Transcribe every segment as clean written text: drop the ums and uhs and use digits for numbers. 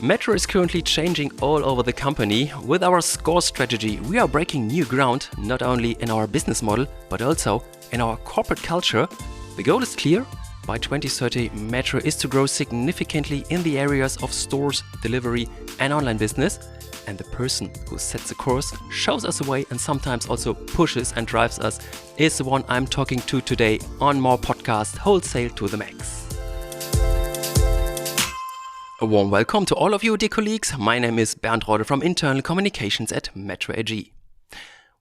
Metro is currently changing all over the company. With our SCORE strategy, we are breaking new ground, not only in our business model, but also in our corporate culture. The goal is clear. By 2030, Metro is to grow significantly in the areas of stores, delivery, and online business. And the person who sets the course, shows us the way, and sometimes also pushes and drives us is the one I'm talking to today on More Podcast Wholesale to the Max. A warm welcome to all of you, dear colleagues. My name is Bernd.Rodde from Internal Communications at Metro AG.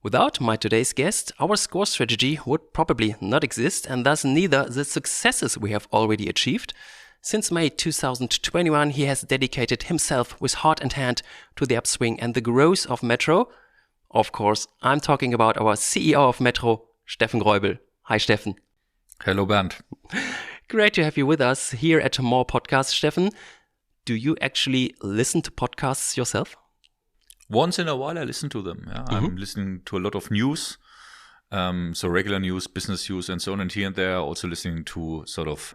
Without my today's guest, our SCORE strategy would probably not exist, and thus neither the successes we have already achieved. Since May 2021, he has dedicated himself with heart and hand to the upswing and the growth of Metro. Of course, I'm talking about our CEO of Metro, Steffen Greubel. Hi, Steffen. Hello, Bernd. Great to have you with us here at More Podcast, Steffen. Do you actually listen to podcasts yourself? Once in a while I listen to them. Yeah. I'm listening to a lot of news, so regular news, business news and so on. And here and there also listening to sort of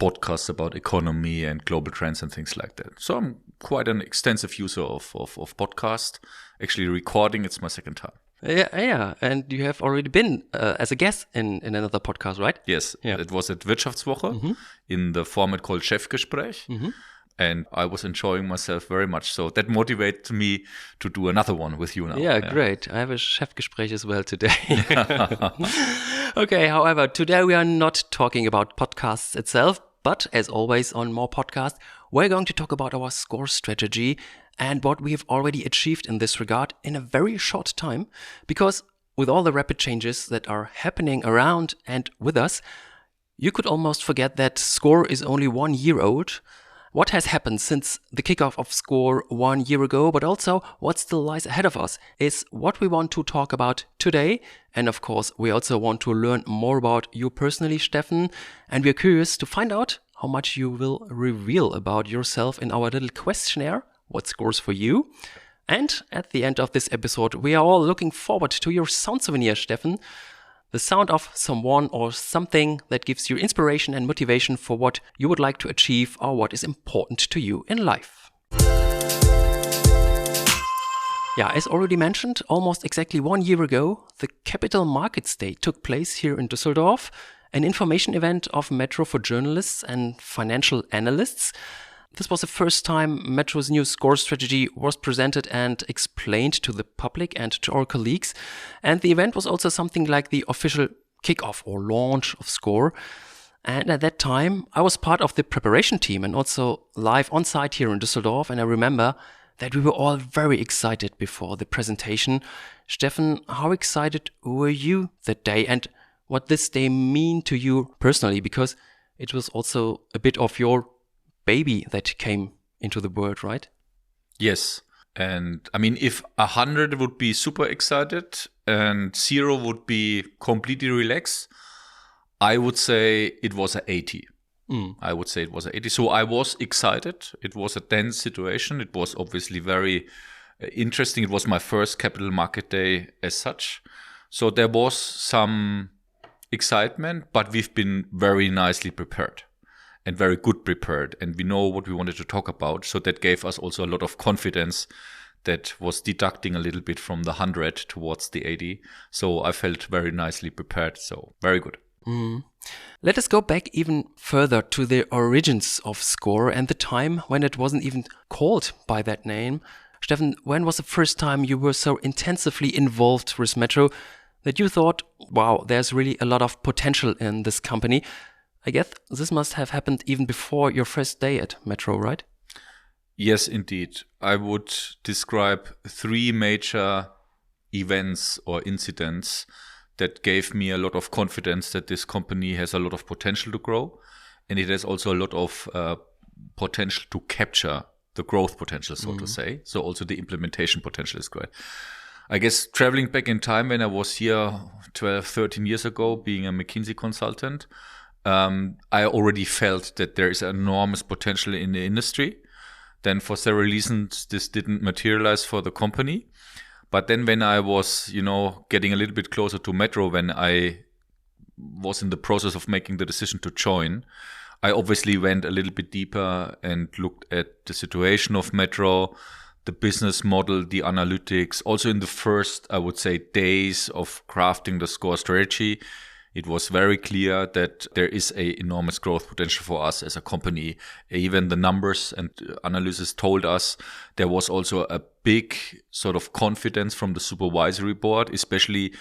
podcasts about economy and global trends and things like that. So I'm quite an extensive user of podcast. Actually recording, it's my second time. Yeah. And you have already been as a guest in another podcast, right? Yes, yeah. It was at Wirtschaftswoche in the format called Chefgespräch. And I was enjoying myself very much. So that motivated me to do another one with you now. Yeah, great. I have a Chefgespräch as well today. Okay, however, today we are not talking about podcasts itself, but as always on More Podcast, we're going to talk about our SCORE strategy and what we have already achieved in this regard in a very short time. Because with all the rapid changes that are happening around and with us, you could almost forget that SCORE is only 1 year old. What has happened since the kickoff of SCORE 1 year ago, but also what still lies ahead of us is what we want to talk about today. And of course, we also want to learn more about you personally, Steffen. And we're curious to find out how much you will reveal about yourself in our little questionnaire, what scores for you. And at the end of this episode, we are all looking forward to your sound souvenir, Steffen. The sound of someone or something that gives you inspiration and motivation for what you would like to achieve or what is important to you in life. Yeah, as already mentioned, almost exactly 1 year ago, the Capital Markets Day took place here in Düsseldorf, an information event of Metro for journalists and financial analysts. This was the first time Metro's new SCORE strategy was presented and explained to the public and to our colleagues. And the event was also something like the official kickoff or launch of SCORE. And at that time, I was part of the preparation team and also live on site here in Düsseldorf. And I remember that we were all very excited before the presentation. Steffen, how excited were you that day and what this day mean to you personally? Because it was also a bit of your baby that came into the world, right? Yes. And I mean, if 100 would be super excited and 0 would be completely relaxed, I would say it was an 80. I would say it was an 80. So I was excited. It was a tense situation. It was obviously very interesting. It was my first Capital Market Day as such. So there was some excitement, but we've been very nicely prepared. And very good prepared. And we know what we wanted to talk about. So that gave us also a lot of confidence that was deducting a little bit from the 100 towards the 80. So I felt very nicely prepared. So very good. Let us go back even further to the origins of SCORE and the time when it wasn't even called by that name. Steffen, when was the first time you were so intensively involved with Metro that you thought, wow, there's really a lot of potential in this company? I guess this must have happened even before your first day at Metro, right? Yes, indeed. I would describe 3 major events or incidents that gave me a lot of confidence that this company has a lot of potential to grow. And it has also a lot of potential to capture the growth potential, so to say. So also the implementation potential is great. I guess traveling back in time when I was here 12, 13 years ago, being a McKinsey consultant, I already felt that there is enormous potential in the industry. Then for several reasons, this didn't materialize for the company. But then when I was, getting a little bit closer to Metro, when I was in the process of making the decision to join, I obviously went a little bit deeper and looked at the situation of Metro, the business model, the analytics. Also in the first, I would say, days of crafting the score strategy, it was very clear that there is a enormous growth potential for us as a company. Even the numbers and analysis told us there was also a big sort of confidence from the supervisory board, especially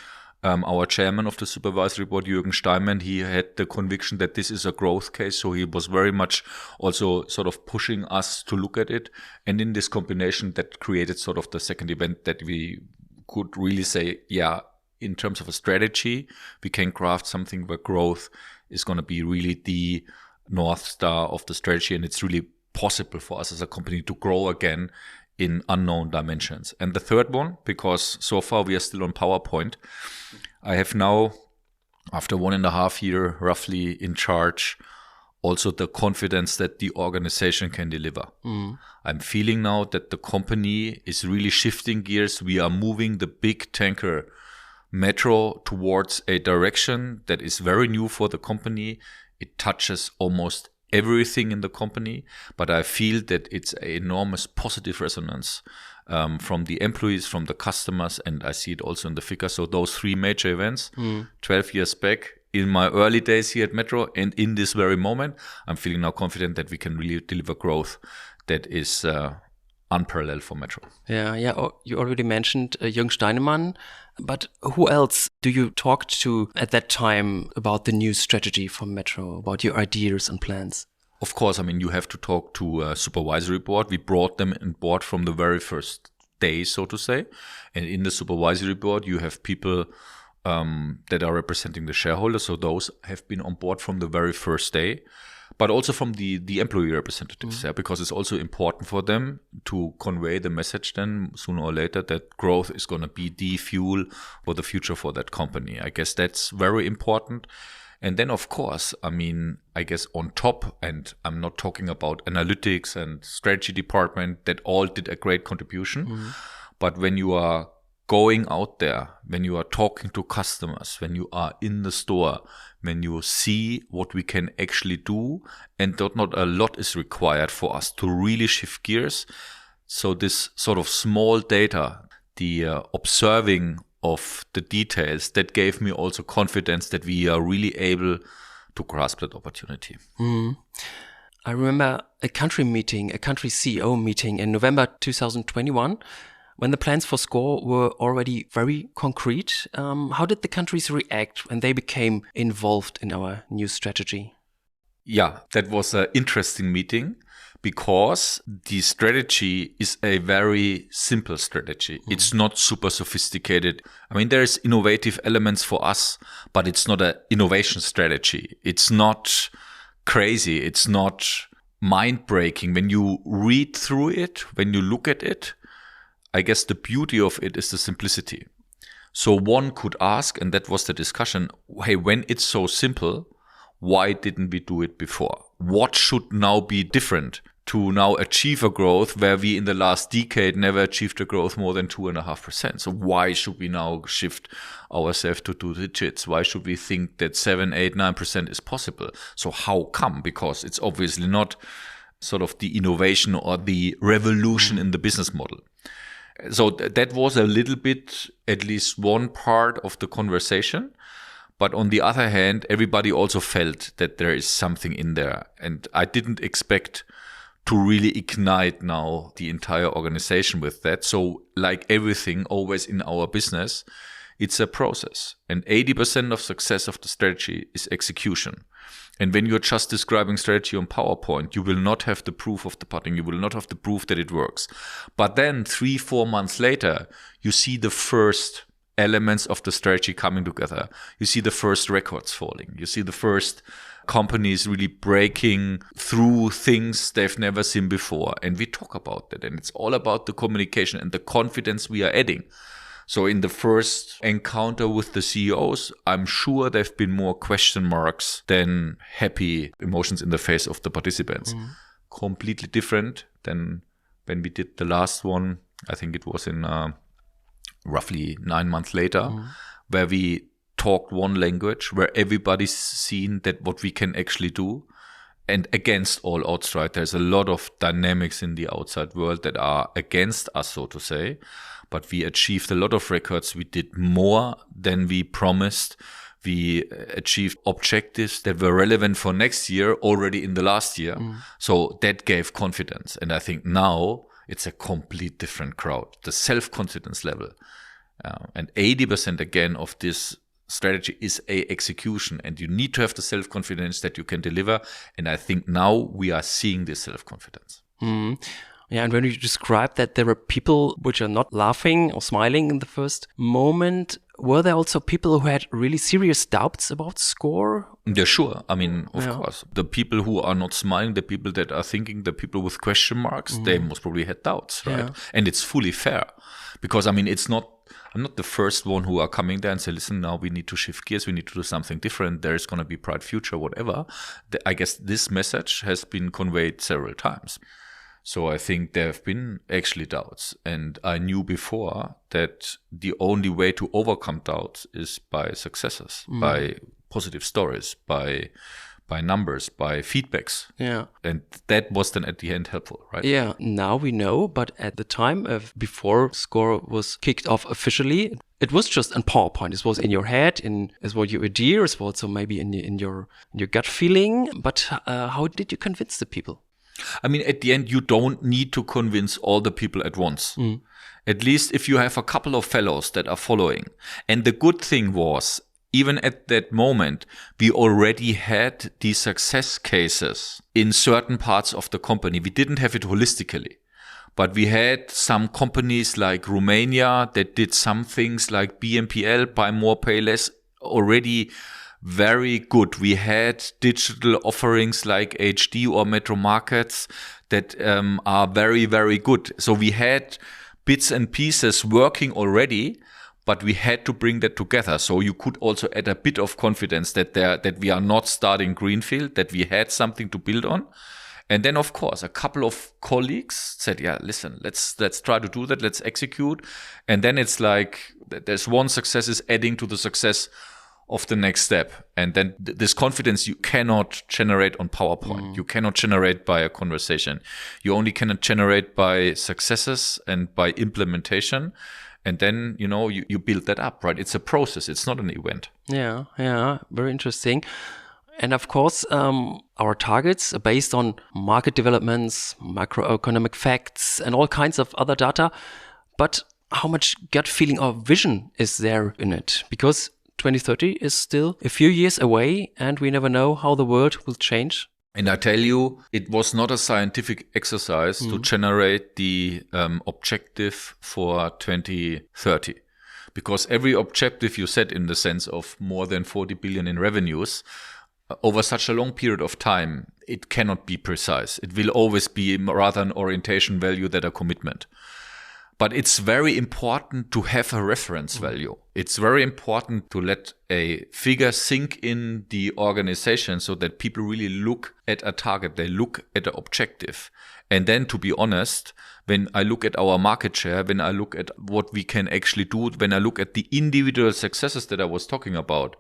our chairman of the supervisory board, Jürgen Steinmann. He had the conviction that this is a growth case. So he was very much also sort of pushing us to look at it. And in this combination, that created sort of the second event that we could really say, yeah, in terms of a strategy, we can craft something where growth is going to be really the North Star of the strategy. And it's really possible for us as a company to grow again in unknown dimensions. And the third one, because so far we are still on PowerPoint, I have now, after 1.5 years roughly in charge, also the confidence that the organization can deliver. I'm feeling now that the company is really shifting gears. We are moving the big tanker Metro towards a direction that is very new for the company. It touches almost everything in the company, but I feel that it's an enormous positive resonance from the employees, from the customers, and I see it also in the figures. So those 3 major events, 12 years back, in my early days here at Metro, and in this very moment, I'm feeling now confident that we can really deliver growth that is unparalleled for Metro. Yeah. Oh, you already mentioned Jürgen Steinemann, but who else do you talk to at that time about the new strategy for Metro, about your ideas and plans? Of course, I mean, you have to talk to a supervisory board. We brought them on board from the very first day, so to say. And in the supervisory board, you have people that are representing the shareholders. So those have been on board from the very first day. But also from the employee representatives, because it's also important for them to convey the message then sooner or later that growth is going to be the fuel for the future for that company. I guess that's very important. And then, of course, I mean, I guess on top, and I'm not talking about analytics and strategy department that all did a great contribution. But when you are going out there, when you are talking to customers, when you are in the store, when you see what we can actually do, and that not a lot is required for us to really shift gears. So this sort of small data, the observing of the details, that gave me also confidence that we are really able to grasp that opportunity. I remember a country CEO meeting in November 2021, when the plans for SCORE were already very concrete. How did the countries react when they became involved in our new strategy? Yeah, that was an interesting meeting because the strategy is a very simple strategy. It's not super sophisticated. I mean, there's innovative elements for us, but it's not an innovation strategy. It's not crazy. It's not mind-breaking. When you read through it, when you look at it, I guess the beauty of it is the simplicity. So one could ask, and that was the discussion, hey, when it's so simple, why didn't we do it before? What should now be different to now achieve a growth where we in the last decade never achieved a growth more than 2.5%? So why should we now shift ourselves to 2 digits? Why should we think that 7, 8, 9% is possible? So how come? Because it's obviously not sort of the innovation or the revolution in the business model. So that was a little bit, at least one part of the conversation. But on the other hand, everybody also felt that there is something in there. And I didn't expect to really ignite now the entire organization with that. So like everything always in our business, it's a process. And 80% of success of the strategy is execution. And when you're just describing strategy on PowerPoint, you will not have the proof of the pudding. You will not have the proof that it works. But then 3-4 months later, you see the first elements of the strategy coming together. You see the first records falling. You see the first companies really breaking through things they've never seen before. And we talk about that. And it's all about the communication and the confidence we are adding. So in the first encounter with the CEOs, I'm sure there have been more question marks than happy emotions in the face of the participants. Completely different than when we did the last one. I think it was in roughly 9 months later, where we talked one language, where everybody's seen that what we can actually do. and against all odds, right? There's a lot of dynamics in the outside world that are against us, so to say. But we achieved a lot of records. We did more than we promised. We achieved objectives that were relevant for next year already in the last year. So that gave confidence. And I think now it's a complete different crowd. The self-confidence level. And 80% again of this strategy is a execution. And you need to have the self-confidence that you can deliver. And I think now we are seeing this self-confidence. Yeah, and when you describe that there were people which are not laughing or smiling in the first moment, were there also people who had really serious doubts about score? Yeah, sure. I mean, of course. The people who are not smiling, the people that are thinking, the people with question marks, they most probably had doubts, right? And it's fully fair. Because, I mean, I'm not the first one who are coming there and say, listen, now we need to shift gears, we need to do something different, there's going to be bright future, whatever. I guess this message has been conveyed several times. So I think there have been actually doubts. And I knew before that the only way to overcome doubts is by successes, by positive stories, by numbers, by feedbacks. Yeah. And that was then at the end helpful, right? Yeah, now we know, but at the time of before Score was kicked off officially, it was just on PowerPoint. It was in your head, as what your idea, as well, also maybe in your gut feeling. But how did you convince the people? I mean, at the end, you don't need to convince all the people at once. At least if you have a couple of fellows that are following. And the good thing was, even at that moment, we already had the success cases in certain parts of the company. We didn't have it holistically. But we had some companies like Romania that did some things like BMPL, buy more, pay less, already very good. We had digital offerings like HD or Metro Markets that are very, very good. So we had bits and pieces working already, but we had to bring that together. So you could also add a bit of confidence that we are not starting greenfield, that we had something to build on. And then, of course, a couple of colleagues said, yeah, listen, let's try to do that. Let's execute. And then it's like there's one success is adding to the success of the next step. And then this confidence you cannot generate on PowerPoint. You cannot generate by a conversation. You only can generate by successes and by implementation. And then, you build that up, right? It's a process. It's not an event. Yeah. Very interesting. And of course, our targets are based on market developments, macroeconomic facts, and all kinds of other data. But how much gut feeling or vision is there in it? Because 2030 is still a few years away, and we never know how the world will change. And I tell you, it was not a scientific exercise to generate the objective for 2030. Because every objective you set in the sense of more than 40 billion in revenues, over such a long period of time, it cannot be precise. It will always be rather an orientation value than a commitment. But it's very important to have a reference value. It's very important to let a figure sink in the organization so that people really look at a target, they look at an objective. And then, to be honest, when I look at our market share, when I look at what we can actually do, when I look at the individual successes that I was talking about,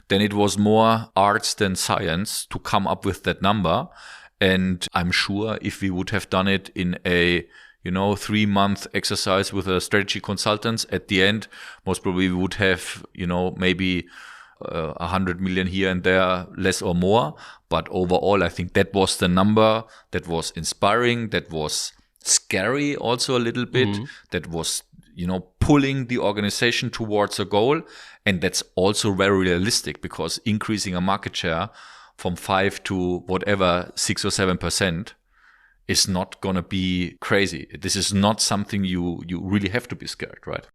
then it was more arts than science to come up with that number. And I'm sure if we would have done it in a 3-month exercise with a strategy consultants, at the end, most probably we would have, maybe 100 million here and there, less or more. But overall, I think that was the number that was inspiring, that was scary also a little bit, that was, pulling the organization towards a goal. And that's also very realistic because increasing a market share from 5 to whatever, 6 or 7%, is not going to be crazy. This is not something you really have to be scared, right?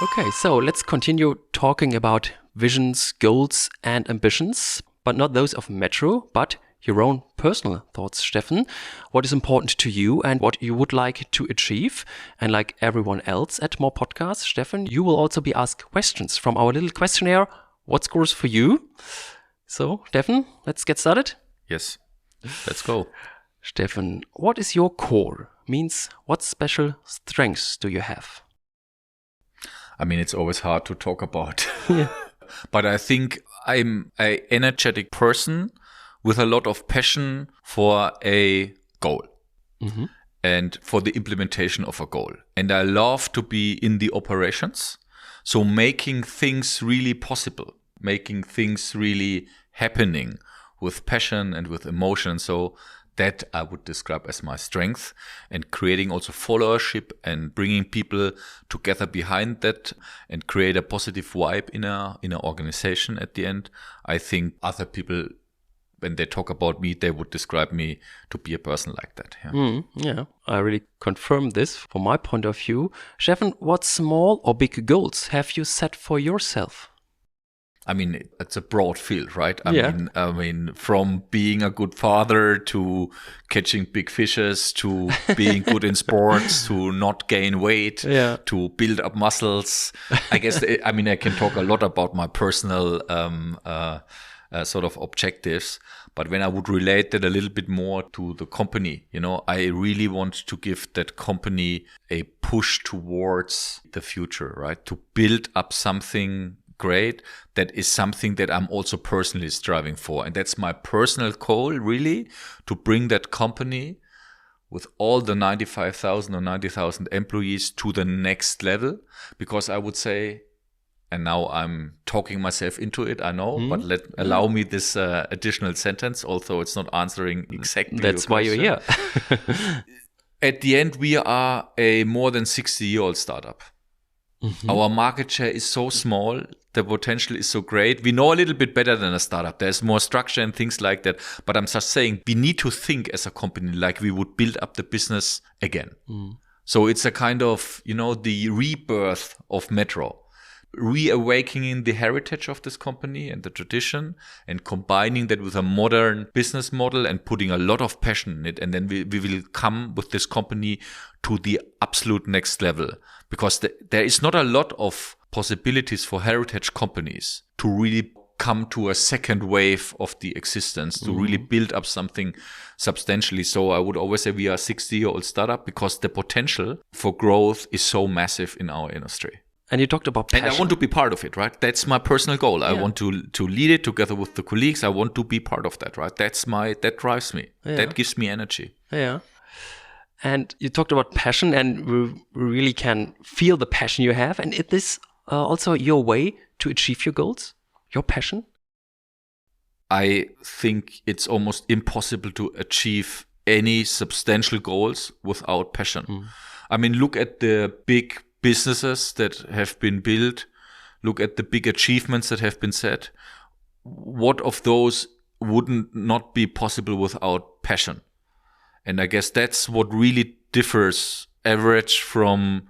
Okay, so let's continue talking about visions, goals, and ambitions, but not those of Metro, but your own personal thoughts, Steffen. What is important to you and what you would like to achieve? And like everyone else at More Podcasts, Steffen, you will also be asked questions from our little questionnaire, What Scores for You? So, Steffen, let's get started. Yes, let's go. Steffen, what is your core? Means what special strengths do you have? I mean, it's always hard to talk about But I think I'm an energetic person with a lot of passion for a goal and for the implementation of a goal. And I love to be in the operations. So making things really possible, making things really happening with passion and with emotion. So that I would describe as my strength, and creating also followership and bringing people together behind that and create a positive vibe in a organization at the end. I think other people, when they talk about me, they would describe me to be a person like that. Yeah, I really confirm this from my point of view. Steffen, what small or big goals have you set for yourself? I mean, it's a broad field, right? I mean, from being a good father to catching big fishes to being good in sports to not gain weight to build up muscles. I guess, I mean, I can talk a lot about my personal sort of objectives. But when I would relate that a little bit more to the company, I really want to give that company a push towards the future, right? To build up something great that is something that I'm also personally striving for. And that's my personal goal, really, to bring that company with all the 95,000 or 90,000 employees to the next level. Because I would say, and now I'm talking myself into it, I know, but allow me this additional sentence, although it's not answering exactly That's why you're here. At the end, we are a more than 60-year-old startup. Our market share is so small, the potential is so great. We know a little bit better than a startup. There's more structure and things like that. But I'm just saying, we need to think as a company like we would build up the business again. So it's a kind of, the rebirth of Metro. Reawakening the heritage of this company and the tradition and combining that with a modern business model and putting a lot of passion in it. And then we will come with this company to the absolute next level, because there is not a lot of possibilities for heritage companies to really come to a second wave of the existence, to really build up something substantially. So I would always say we are a 60-year-old startup because the potential for growth is so massive in our industry. And you talked about passion. And I want to be part of it, right? That's my personal goal. I want to lead it together with the colleagues. I want to be part of that, right? That drives me. That gives me energy. Yeah. And you talked about passion, and we really can feel the passion you have. And is this also your way to achieve your goals, your passion? I think it's almost impossible to achieve any substantial goals without passion. I mean, look at the big businesses that have been built, look at the big achievements that have been set. What of those wouldn't not be possible without passion? And I guess that's what really differs average from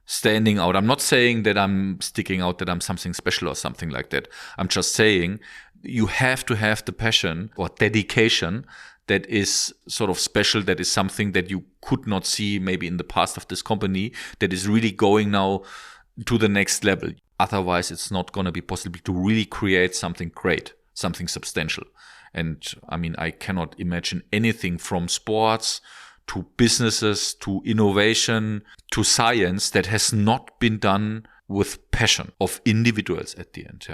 standing out. I'm not saying that I'm sticking out, that I'm something special or something like that. I'm just saying you have to have the passion or dedication that is sort of special, that is something that you could not see maybe in the past of this company, that is really going now to the next level. Otherwise, it's not going to be possible to really create something great, something substantial. And I mean, I cannot imagine anything from sports to businesses to innovation to science that has not been done with passion of individuals at the end.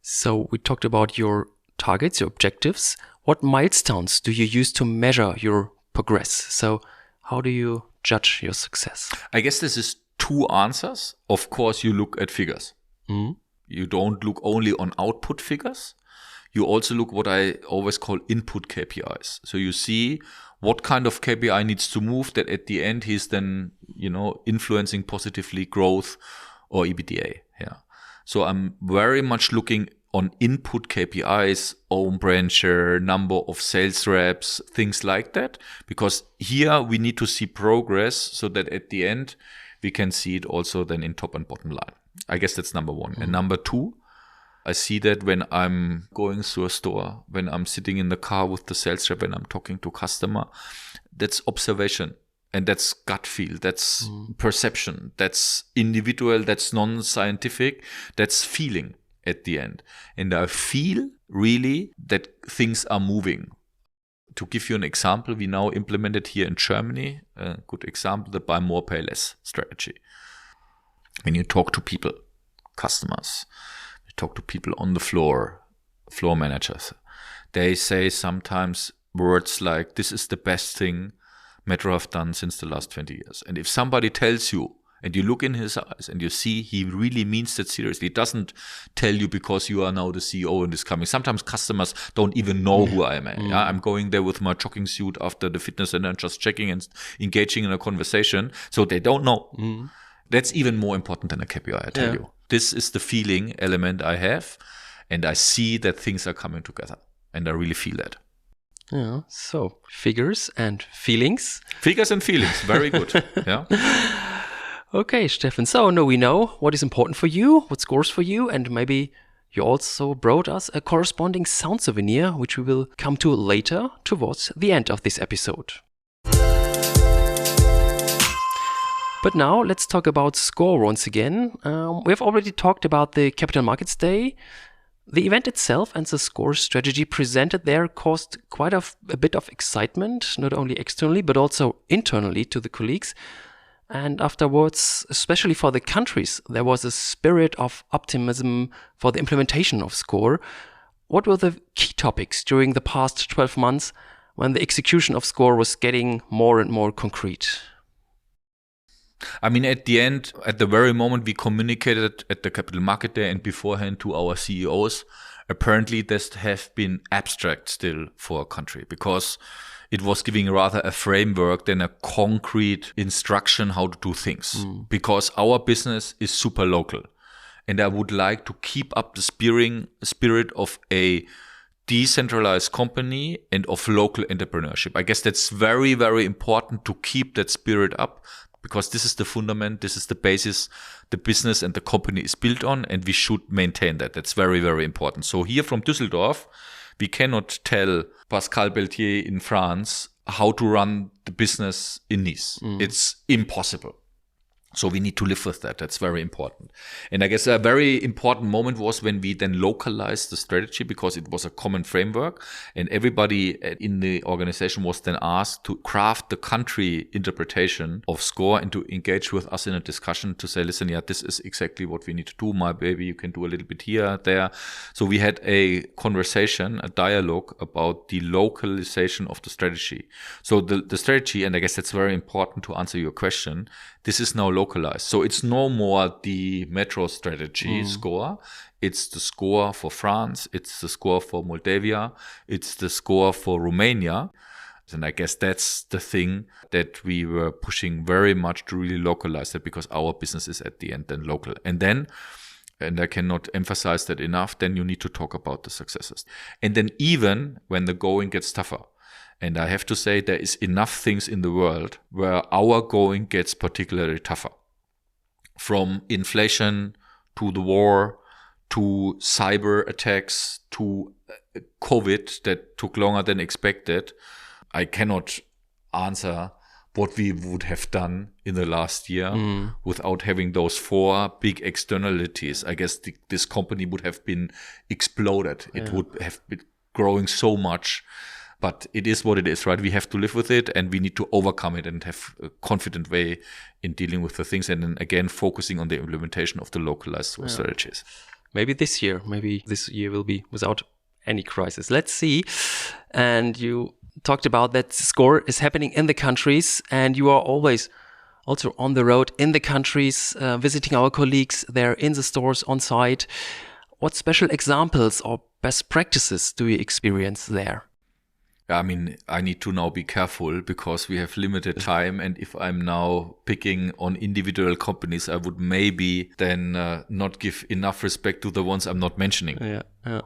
So we talked about your targets, your objectives. What milestones do you use to measure your progress? So how do you judge your success? I guess this is two answers. Of course, you look at figures. You don't look only on output figures. You also look what I always call input KPIs. So you see what kind of KPI needs to move that at the end he's then, influencing positively growth or EBITDA. So I'm very much looking on input KPIs, own brand share, number of sales reps, things like that. Because here we need to see progress so that at the end we can see it also then in top and bottom line. I guess that's number one. And number two, I see that when I'm going through a store, when I'm sitting in the car with the sales rep, when I'm talking to customer, that's observation. And that's gut feel, that's perception, that's individual, that's non-scientific, that's feeling at the end. And I feel really that things are moving. To give you an example, we now implemented here in Germany, a good example, the buy more, pay less strategy. When you talk to people, customers, we talk to people on the floor managers. They say sometimes words like, this is the best thing Metro have done since the last 20 years. And if somebody tells you, and you look in his eyes and you see he really means that seriously. He doesn't tell you because you are now the CEO and is coming. Sometimes customers don't even know who I am. Yeah? I'm going there with my jogging suit after the fitness center and just checking and engaging in a conversation. So they don't know. That's even more important than a KPI, I tell you. This is the feeling element I have. And I see that things are coming together. And I really feel that. Yeah. So figures and feelings. Figures and feelings. Very good. Yeah. Okay, Steffen. So now we know what is important for you, what scores for you, and maybe you also brought us a corresponding sound souvenir, which we will come to later towards the end of this episode. But now let's talk about SCORE once again. We have already talked about the Capital Markets Day. The event itself and the SCORE strategy presented there caused quite a bit of excitement, not only externally, but also internally to the colleagues. And afterwards, especially for the countries, there was a spirit of optimism for the implementation of SCORE. What were the key topics during the past 12 months when the execution of SCORE was getting more and more concrete? I mean, at the end, at the very moment we communicated at the Capital Market Day and beforehand to our CEOs, apparently this has been abstract still for a country because it was giving rather a framework than a concrete instruction how to do things. Because our business is super local. And I would like to keep up the spirit of a decentralized company and of local entrepreneurship. I guess that's very, very important to keep that spirit up because this is the fundament, this is the basis the business and the company is built on, and we should maintain that. That's very, very important. So here from Düsseldorf, we cannot tell Pascal Beltier in France how to run the business in Nice. It's impossible. So we need to live with that. That's very important. And I guess a very important moment was when we then localized the strategy because it was a common framework and everybody in the organization was then asked to craft the country interpretation of SCORE and to engage with us in a discussion to say, listen, yeah, this is exactly what we need to do. Maybe you can do a little bit here, there. So we had a conversation, a dialogue about the localization of the strategy. So the strategy, and I guess that's very important to answer your question, this is now localized. So it's no more the Metro strategy SCORE. It's the SCORE for France. It's the SCORE for Moldavia. It's the SCORE for Romania. And I guess that's the thing that we were pushing very much to really localize it because our business is at the end then local. And then, and I cannot emphasize that enough, then you need to talk about the successes. And then even when the going gets tougher, and I have to say there is enough things in the world where our going gets particularly tougher. From inflation to the war to cyber attacks to COVID that took longer than expected. I cannot answer what we would have done in the last year without having those four big externalities. I guess this company would have been exploded. Yeah. It would have been growing so much. But it is what it is, right? We have to live with it and we need to overcome it and have a confident way in dealing with the things. And then again, focusing on the implementation of the localized strategies. Maybe this year will be without any crisis. Let's see. And you talked about that SCORE is happening in the countries and you are always also on the road in the countries, visiting our colleagues there in the stores on site. What special examples or best practices do you experience there? I mean, I need to now be careful because we have limited time. And if I'm now picking on individual companies, I would maybe then not give enough respect to the ones I'm not mentioning. Yeah.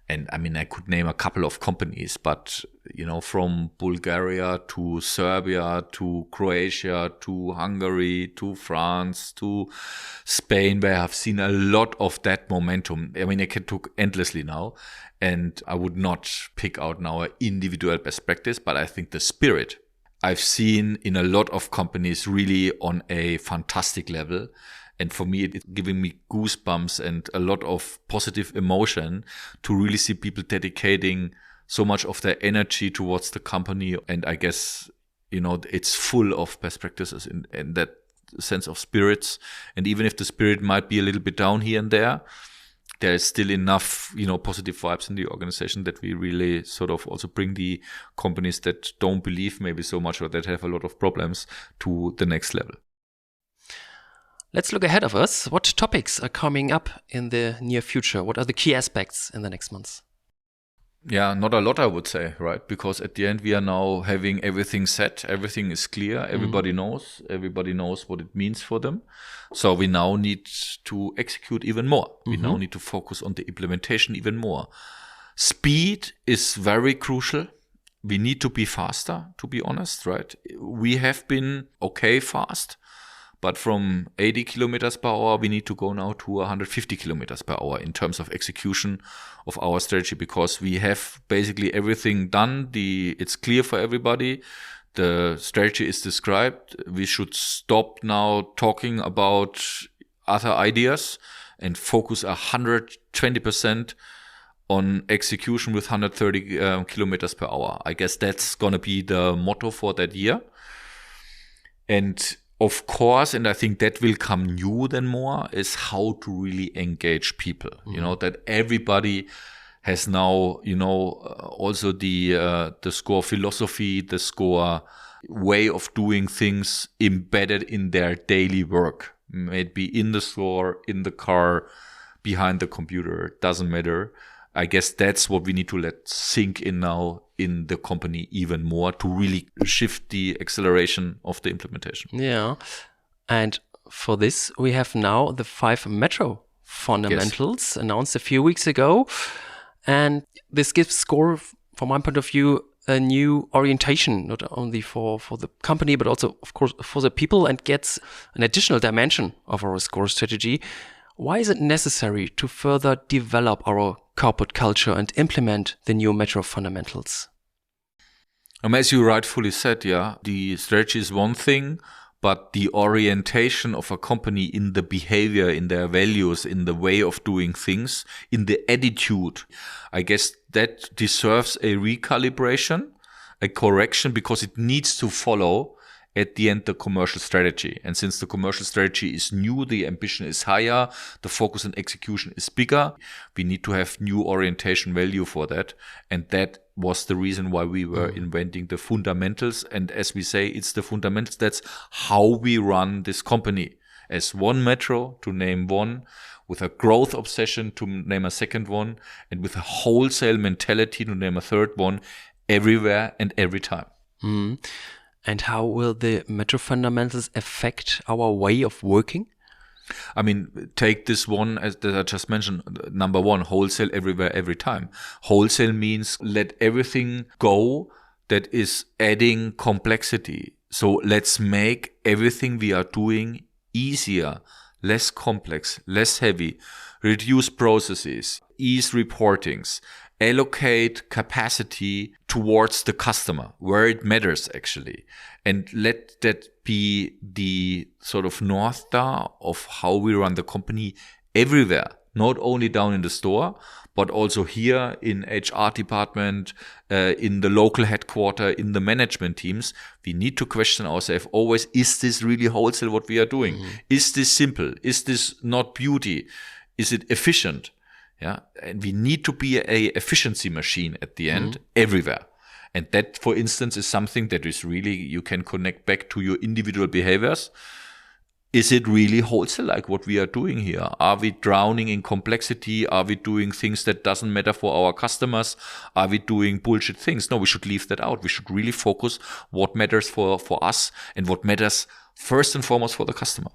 And I mean, I could name a couple of companies, but, you know, from Bulgaria to Serbia to Croatia to Hungary to France to Spain, where I've seen a lot of that momentum. I mean, I can talk endlessly now. And I would not pick out now an individual best practice, but I think the spirit I've seen in a lot of companies really on a fantastic level. And for me, it's giving me goosebumps and a lot of positive emotion to really see people dedicating so much of their energy towards the company. And I guess, you know, it's full of best practices and that sense of spirits. And even if the spirit might be a little bit down here and there is still enough, positive vibes in the organization that we really sort of also bring the companies that don't believe maybe so much or that have a lot of problems to the next level. Let's look ahead of us. What topics are coming up in the near future? What are the key aspects in the next months? Yeah, not a lot, I would say, right? Because at the end, we are now having everything set. Everything is clear. Everybody knows. Everybody knows what it means for them. So we now need to execute even more. We now need to focus on the implementation even more. Speed is very crucial. We need to be faster, to be honest, right? We have been okay fast. But from 80 kilometers per hour, we need to go now to 150 kilometers per hour in terms of execution of our strategy, because we have basically everything done. It's clear for everybody. The strategy is described. We should stop now talking about other ideas and focus 120% on execution with 130 kilometers per hour. I guess that's going to be the motto for that year. And of course, and I think that will come new then more, is how to really engage people. That everybody has now, also the SCORE philosophy, the SCORE way of doing things embedded in their daily work. Maybe in the store, in the car, behind the computer, doesn't matter. I guess that's what we need to let sink in now in the company even more to really shift the acceleration of the implementation. Yeah. And for this, we have now the 5 metro fundamentals announced a few weeks ago. And this gives SCORE, from my point of view, a new orientation, not only for the company, but also, of course, for the people, and gets an additional dimension of our SCORE strategy. Why is it necessary to further develop our corporate culture and implement the new metro fundamentals? As you rightfully said, the strategy is one thing, but the orientation of a company in the behavior, in their values, in the way of doing things, in the attitude, I guess that deserves a recalibration, a correction, because it needs to follow at the end the commercial strategy. And since the commercial strategy is new, the ambition is higher, the focus on execution is bigger, we need to have new orientation value for that. And that was the reason why we were inventing the fundamentals. And as we say, it's the fundamentals. That's how we run this company. As one metro, to name one, with a growth obsession, to name a second one, and with a wholesale mentality, to name a third one, everywhere and every time. And how will the metro fundamentals affect our way of working? I mean, take this one as that I just mentioned. Number one, wholesale everywhere, every time. Wholesale means let everything go that is adding complexity. So let's make everything we are doing easier, less complex, less heavy, reduce processes, ease reportings, allocate capacity towards the customer where it matters actually, and let that be the sort of North Star of how we run the company everywhere, not only down in the store, but also here in HR department, in the local headquarter, in the management teams. We need to question ourselves always, is this really wholesale what we are doing? Is this simple? Is this not beauty? Is it efficient? Yeah, and we need to be a efficiency machine at the end everywhere. And that, for instance, is something that is really, you can connect back to your individual behaviors. Is it really wholesale like what we are doing here? Are we drowning in complexity? Are we doing things that doesn't matter for our customers? Are we doing bullshit things? No, we should leave that out. We should really focus what matters for us and what matters first and foremost for the customer.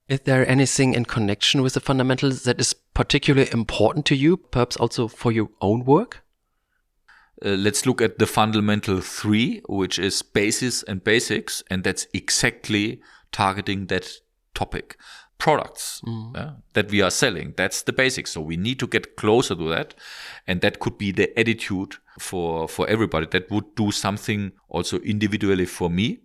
Is there anything in connection with the fundamentals that is particularly important to you, perhaps also for your own work? Let's look at the fundamental 3, which is basis and basics, and that's exactly targeting that topic. Products that we are selling, that's the basics. So we need to get closer to that, and that could be the attitude for everybody. That would do something also individually for me,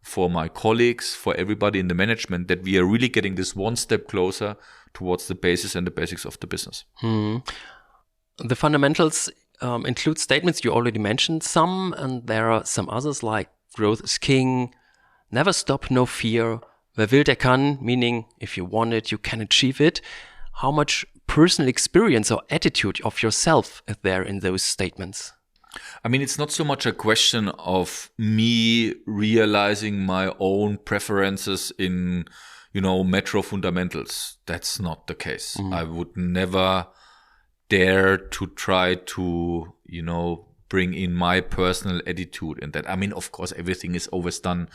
for my colleagues, for everybody in the management, that we are really getting this one step closer towards the basis and the basics of the business. The fundamentals include statements, you already mentioned some, and there are some others like growth is king, never stop, no fear, wer will, der kann, meaning if you want it, you can achieve it. How much personal experience or attitude of yourself is there in those statements? I mean, it's not so much a question of me realizing my own preferences in, metro fundamentals. That's not the case. I would never dare to try to, bring in my personal attitude in that. I mean, of course, everything is always done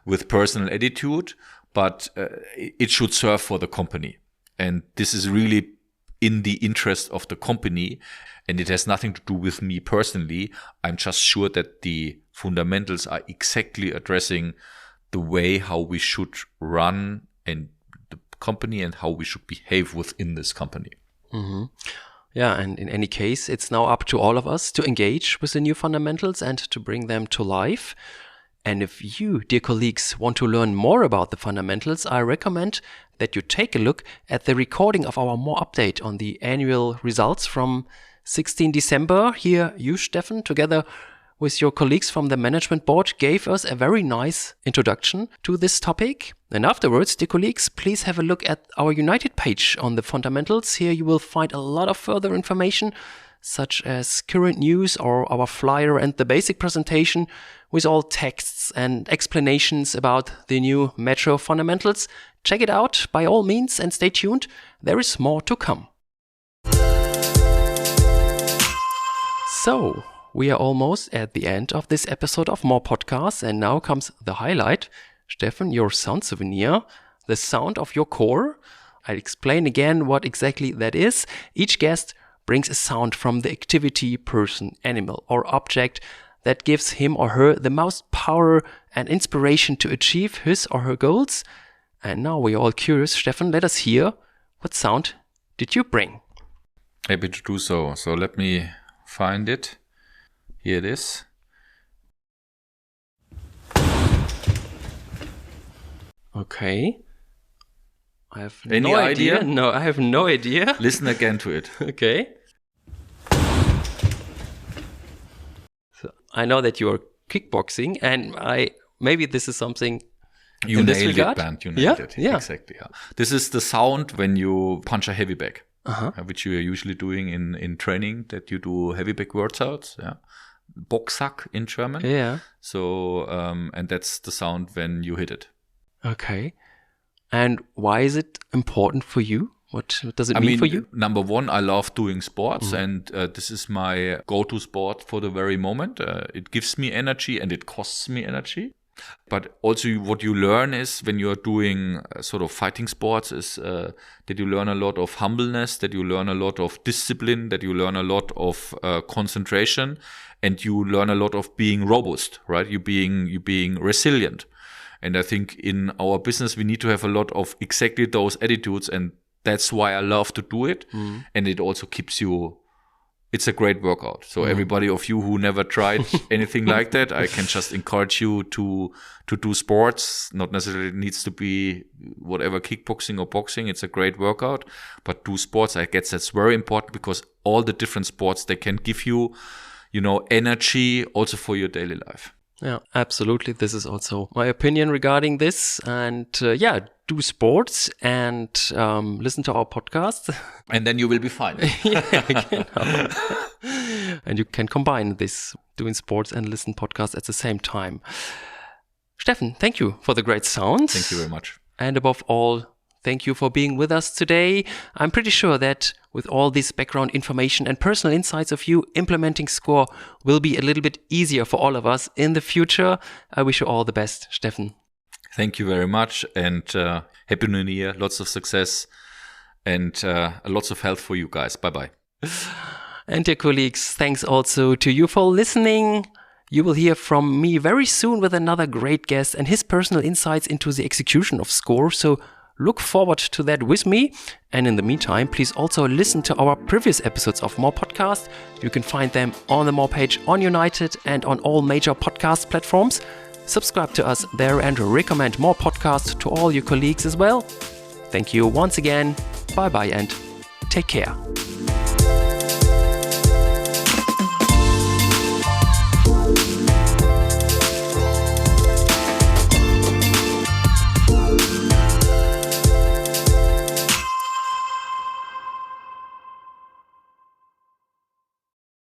with personal attitude, but it should serve for the company. And this is really in the interest of the company, and it has nothing to do with me personally. I'm just sure that the fundamentals are exactly addressing the way how we should run and the company and how we should behave within this company. Mm-hmm. Yeah, and in any case, it's now up to all of us to engage with the new fundamentals and to bring them to life. And if you, dear colleagues, want to learn more about the fundamentals, I recommend that you take a look at the recording of our More update on the annual results from 16 December. Here, you, Steffen, together with your colleagues from the management board, gave us a very nice introduction to this topic. And afterwards, dear colleagues, please have a look at our United page on the fundamentals. Here you will find a lot of further information, such as current news or our flyer and the basic presentation with all texts and explanations about the new Metro fundamentals. Check it out by all means and stay tuned. There is more to come. So, we are almost at the end of this episode of More Podcasts, and now comes the highlight. Steffen, your sound souvenir, the sound of your core. I'll explain again what exactly that is. Each guest brings a sound from the activity, person, animal, or object that gives him or her the most power and inspiration to achieve his or her goals. And now we're all curious, Steffen, let us hear, what sound did you bring? Happy to do so. So let me find it. Here it is. Okay. I have Any no idea. idea? No, I have no idea. Listen again to it. Okay. So I know that you are kickboxing, and maybe this is something You in this nailed regard? it, Bernd. You nailed it. Yeah. Exactly. Yeah. This is the sound when you punch a heavy bag, Uh-huh. which you are usually doing in training, that you do heavy bag workouts. Yeah. Boxsack in German. Yeah. So, and that's the sound when you hit it. Okay. And why is it important for you? What does it mean for you? Number one, I love doing sports, and this is my go-to sport for the very moment. It gives me energy and it costs me energy. But also what you learn is when you are doing sort of fighting sports is that you learn a lot of humbleness, that you learn a lot of discipline, that you learn a lot of concentration, and you learn a lot of being robust, right? You being resilient. And I think in our business, we need to have a lot of exactly those attitudes. And that's why I love to do it. And it also keeps you, it's a great workout. So everybody of you who never tried anything like that, I can just encourage you to do sports. Not necessarily needs to be whatever, kickboxing or boxing. It's a great workout, but do sports. I guess that's very important because all the different sports, they can give you, energy also for your daily life. Yeah, absolutely. This is also my opinion regarding this. And do sports and listen to our podcast. And then you will be fine. And you can combine this, doing sports and listen podcasts at the same time. Steffen, thank you for the great sounds. Thank you very much. And above all, thank you for being with us today. I'm pretty sure that with all this background information and personal insights of you, implementing SCORE will be a little bit easier for all of us in the future. I wish you all the best, Steffen. Thank you very much, and Happy New Year, lots of success, and lots of health for you guys. Bye-bye. And dear colleagues, thanks also to you for listening. You will hear from me very soon with another great guest and his personal insights into the execution of SCORE, so look forward to that with me. And in the meantime, please also listen to our previous episodes of More Podcast. You can find them on the More page on United and on all major podcast platforms. Subscribe to us there and recommend More Podcasts to all your colleagues as well. Thank you once again. Bye-bye and take care.